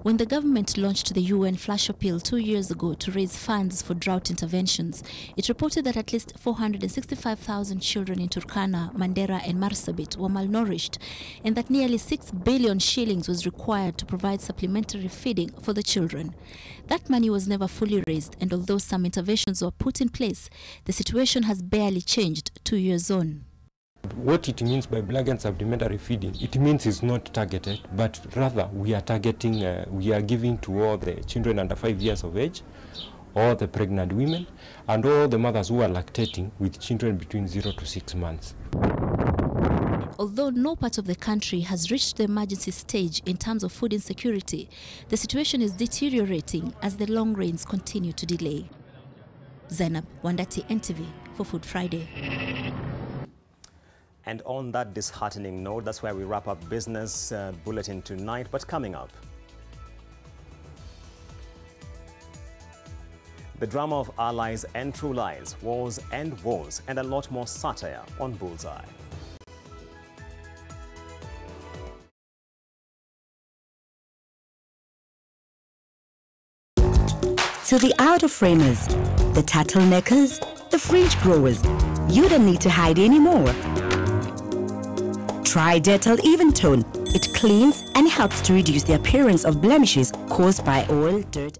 When the government launched the UN flash appeal 2 years ago to raise funds for drought interventions, it reported that at least 465,000 children in Turkana, Mandera and Marsabit were malnourished, and that nearly 6 billion shillings was required to provide supplementary feeding for the children. That money was never fully raised, and although some interventions were put in place, the situation has barely changed 2 years on. What it means by blanket supplementary feeding, it means it's not targeted, but rather we are targeting, we are giving to all the children under 5 years of age, all the pregnant women, and all the mothers who are lactating with children between 0 to 6 months. Although no part of the country has reached the emergency stage in terms of food insecurity, the situation is deteriorating as the long rains continue to delay. Zainab Wandati, NTV, for Food Friday. And on that disheartening note, that's where we wrap up Business Bulletin tonight. But coming up, the drama of allies and true lies, wars and woes, and a lot more satire on Bullseye. To the out-of-framers, the turtleneckers, the fringe growers, you don't need to hide anymore. Try Dettol Even Tone. It cleans and helps to reduce the appearance of blemishes caused by oil, dirt,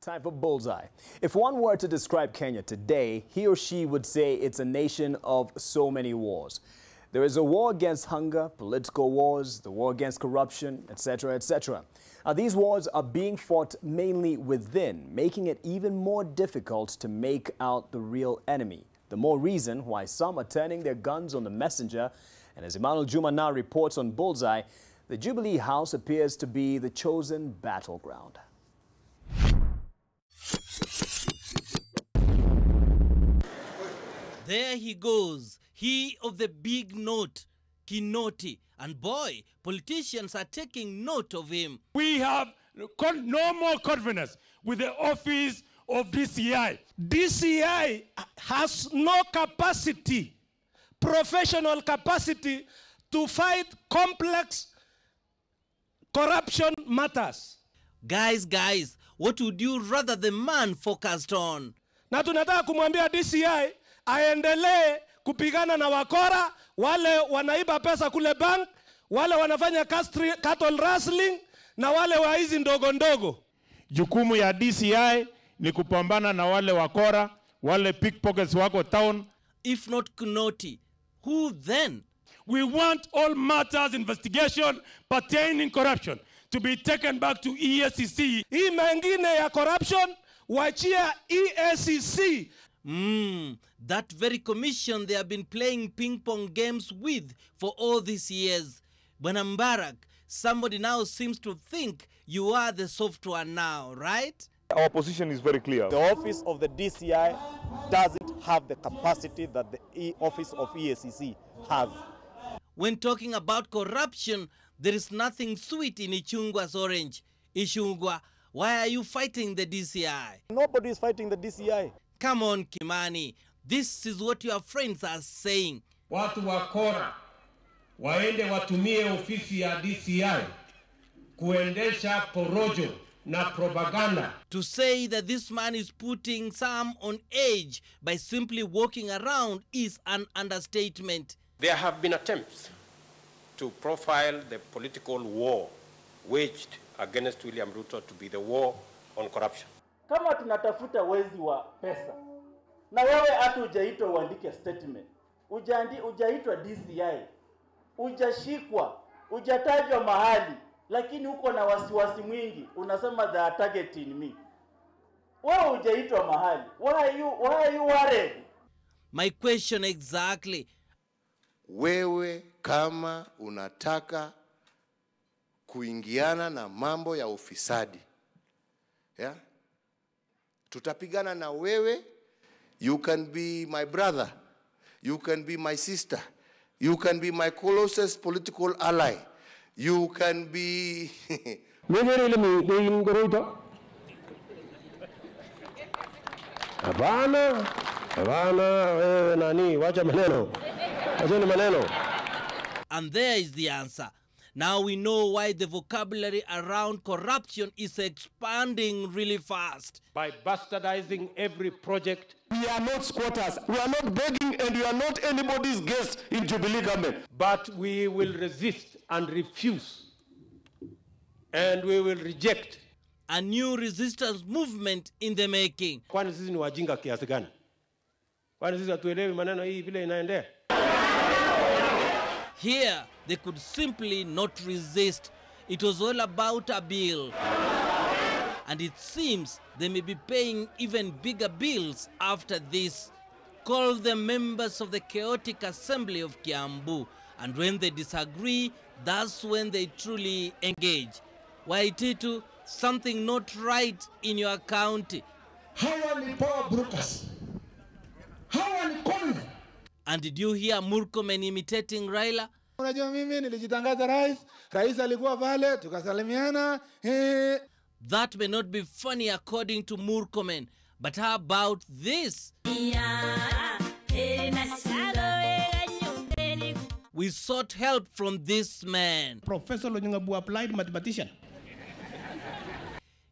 Time for Bullseye. If one were to describe Kenya today, he or she would say it's a nation of so many wars. There is a war against hunger, political wars, the war against corruption, etc., etc. Now, these wars are being fought mainly within, making it even more difficult to make out the real enemy. The more reason why some are turning their guns on the messenger. And as Emmanuel Juma now reports on Bullseye, the Jubilee House appears to be the chosen battleground. There he goes, he of the big note, Kinoti. And boy, politicians are taking note of him. We have no more confidence with the office of DCI. DCI has no capacity, professional capacity, to fight complex corruption matters. Guys, what would you rather the man focused on? Na tunataka kumwambia DCI aendelee kupigana na wakora, wale wanaiba pesa kule bank, wale wanafanya cattle rustling, na wale waizi ndogo ndogo. Jukumu ya DCI ni kupambana na wale wakora, wale pickpockets wako town. If not Kinoti, who then? We want all matters investigation pertaining corruption to be taken back to EACC. Hii mengine ya corruption wachia EACC. That very commission they have been playing ping-pong games with for all these years. Bwana Mbarak, somebody now seems to think you are the software now, right? Our position is very clear. The office of the DCI doesn't have the capacity that the office of EACC has. When talking about corruption, there is nothing sweet in Ichungwa's orange. Ichungwa, why are you fighting the DCI? Nobody is fighting the DCI. Come on, Kimani. This is what your friends are saying. Watu wakora waende watumie ofisi ya DCI kuendesha porojo na propaganda. To say that this man is putting some on edge by simply walking around is an understatement. There have been attempts to profile the political war waged against William Ruto to be the war on corruption. Kama tunatafuta wezi wa pesa, na wewe hata hujaitwa uandike statement, hujaitwa DCI, hujashikwa, hujatajwa mahali, lakini uko na wasiwasi mwingi, unasema they are targeting me. Wewe hujaitwa mahali. Why are you worried? My question exactly. Wewe kama unataka kuingiana na mambo ya ufisadi, yeah? Tutapigana na wewe. You can be my brother, you can be my sister, you can be my closest political ally, you can be And there is the answer. Now we know why the vocabulary around corruption is expanding really fast. By bastardizing every project. We are not squatters. We are not begging, and we are not anybody's guest in Jubilee government. But we will resist and refuse. And we will reject. A new resistance movement in the making. Kwani sisi ni wajinga kiasi gani? Kwani sisi hatuelewi maneno hii vile inaendea? Here, they could simply not resist. It was all about a bill. And it seems they may be paying even bigger bills after this. Call them members of the chaotic assembly of Kiambu. And when they disagree, that's when they truly engage. Waititu, something not right in your county. Hawa ni power brokers. Hawa ni conmen. And did you hear Murkomen imitating Raila? Unajua mimi nilijitangaza rais alikuwa pale tukasalimiana. That may not be funny according to Murkomen, but how about this? We sought help from this man. Professor Lonyangabu, applied mathematician.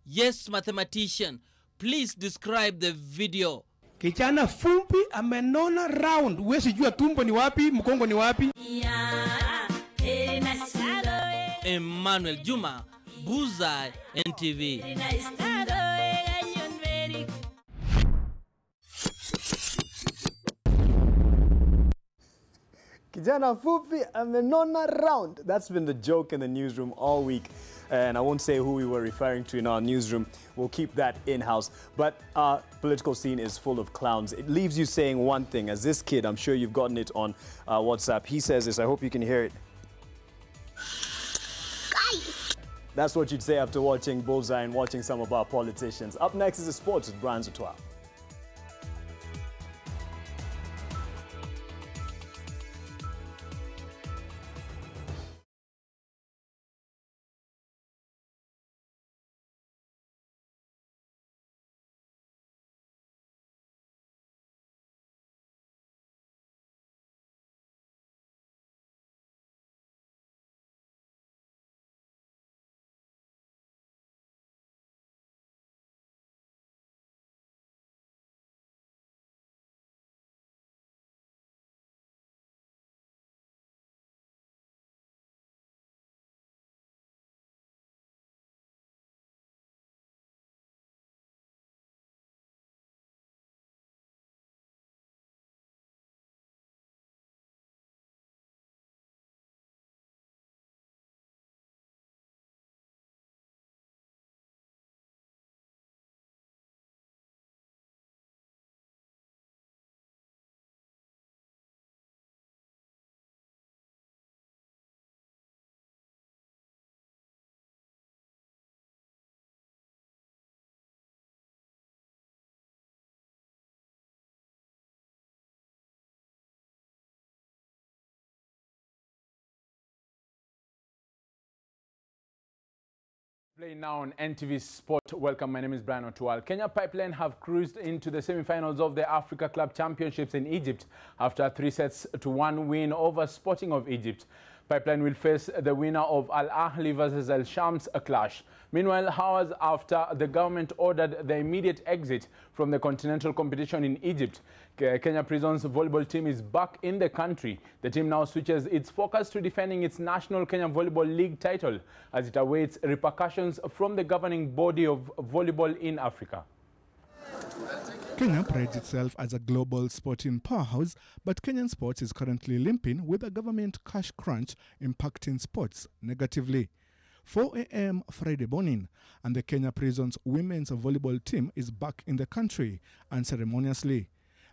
Yes, mathematician. Please describe the video. Kijana fumbi amenona round. Huwezi jua tumbo ni wapi, mkongo ni wapi. Emmanuel Juma, Bullseye, NTV. Kijana fupi amenona round. That's been the joke in the newsroom all week. And I won't say who we were referring to in our newsroom. We'll keep that in-house. But our political scene is full of clowns. It leaves you saying one thing. As this kid, I'm sure you've gotten it on WhatsApp. He says this. I hope you can hear it. That's what you'd say after watching Bullseye and watching some of our politicians. Up next is the sports with Brian Zutwa. Playing now on NTV Sport. Welcome, my name is Brian Otual. Kenya Pipeline have cruised into the semi-finals of the Africa Club Championships in Egypt after a 3-1 win over Sporting of Egypt. Pipeline will face the winner of Al Ahly versus Al Shams, a clash. Meanwhile, hours after the government ordered the immediate exit from the continental competition in Egypt, Kenya Prisons volleyball team is back in the country. The team now switches its focus to defending its national Kenya Volleyball League title as it awaits repercussions from the governing body of volleyball in Africa. Kenya prides itself as a global sporting powerhouse, but Kenyan sports is currently limping with a government cash crunch impacting sports negatively. 4 a.m. Friday morning, and the Kenya Prisons women's volleyball team is back in the country unceremoniously.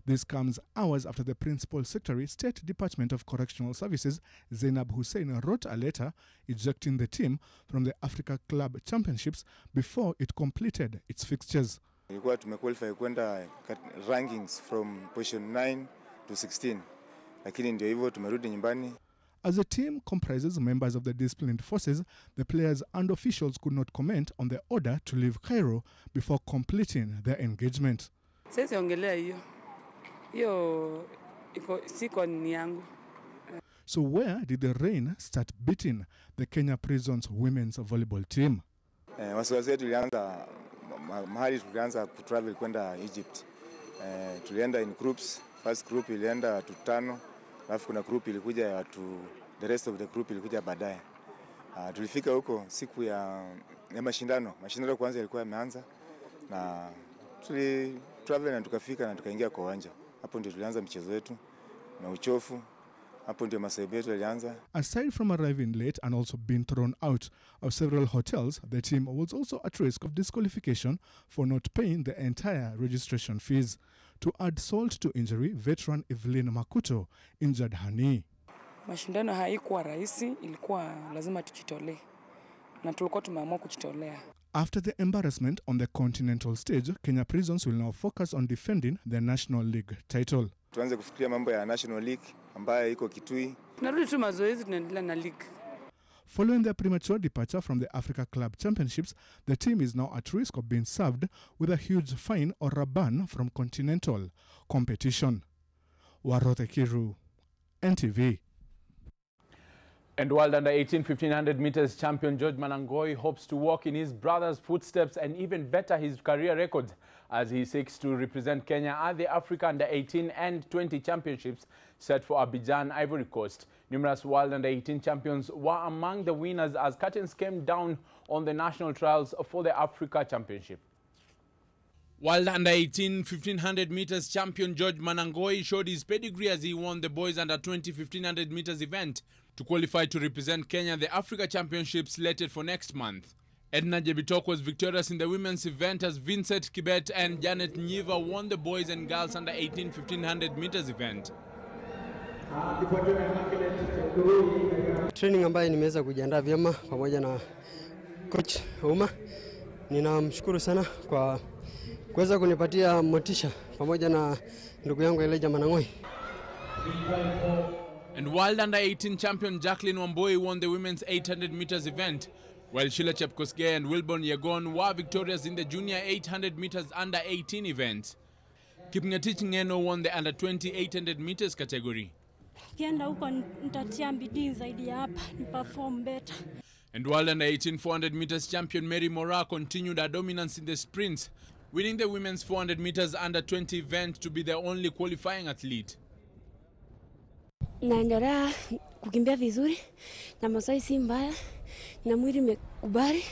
This comes hours after the Principal Secretary, State Department of Correctional Services, Zainab Hussein, wrote a letter ejecting the team from the Africa Club Championships before it completed its fixtures. Ilikuwa tumequalify kwenda rankings from position 9 to 16. Lakini ndio hivyo tumerudi nyumbani. As the team comprises members of the disciplined forces, the players and officials could not comment on the order to leave Cairo before completing their engagement. Sisi ongelea hiyo. Hiyo siko ni yangu. So where did the rain start beating the Kenya Prisons women's volleyball team? Wasiwasi tulianza mahali tulianza kutravel kwenda Egypt. Tulienda in groups. First group ilienda watu 5, alafu kuna group ilikuja ya watu, the rest of the group ilikuja baadaye. Tulifika huko siku ya mashindano. Mashindano kwanza yalikuwa yameanza na travel na tukafika na tukaingia kwa uwanja. Hapo ndio tulianza mchezo wetu na uchofu. Hapo ndio masaibu yetu yalianza. Aside from arriving late and also being thrown out of several hotels, the team was also at risk of disqualification for not paying the entire registration fees. To add salt to injury, veteran Evelyn Makuto injured her knee. Mashindano haikuwa rahisi, ilikuwa lazima tujitolee. Na tulikuwa tumeamua kujitolea. After the embarrassment on the continental stage, Kenya Prisons will now focus on defending the National League title. Tuanze kufikiria mambo ya National League ambayo iko Kitui. Tunarudi tu mazoezi, tunaendelea na league. Following their premature departure from the Africa Club Championships, the team is now at risk of being served with a huge fine or a ban from continental competition. Warote Kiru, NTV. And World Under 18 1500 meters champion George Manangoi hopes to walk in his brother's footsteps and even better his career records as he seeks to represent Kenya at the Africa Under 18 and 20 championships set for Abidjan, Ivory Coast. Numerous World Under 18 champions were among the winners as curtains came down on the national trials for the Africa Championship. While under-18 1500 meters champion George Manangoi showed his pedigree as he won the boys under-20 1500 meters event to qualify to represent Kenya at the Africa Championships slated for next month. Edna Jebitok was victorious in the women's event as Vincent Kibet and Janet Nyiva won the boys and girls under-18 1500 meters event. Training ambayo nimeweza kujiandaa vyema pamoja na coach Uma. Ninamshukuru sana kwa kuweza kunipatia motisha pamoja na ndugu yangu Elijah Manangoi. And while under-18 champion Jacqueline Wamboi won the women's 800 meters event, while Sheila Chepkosgei and Wilborn Yegon were victorious in the junior 800 meters under-18 event. Kipngetich Ngeno won the under-20 800 meters category. Kienda huko nitatia bidii zaidi hapa, ni perform better. And while under-18 400 meters champion Mary Mora continued her dominance in the sprints, winning the women's 400 meters under-20 event to be the only qualifying athlete. Naendelea kukimbia vizuri na mazoezi si mbaya na mwili umekubali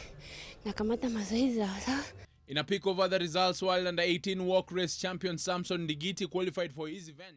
na kamata mazoezi sawa. In a peek of other results, while under-18 walk race champion Samson Digiti qualified for his event.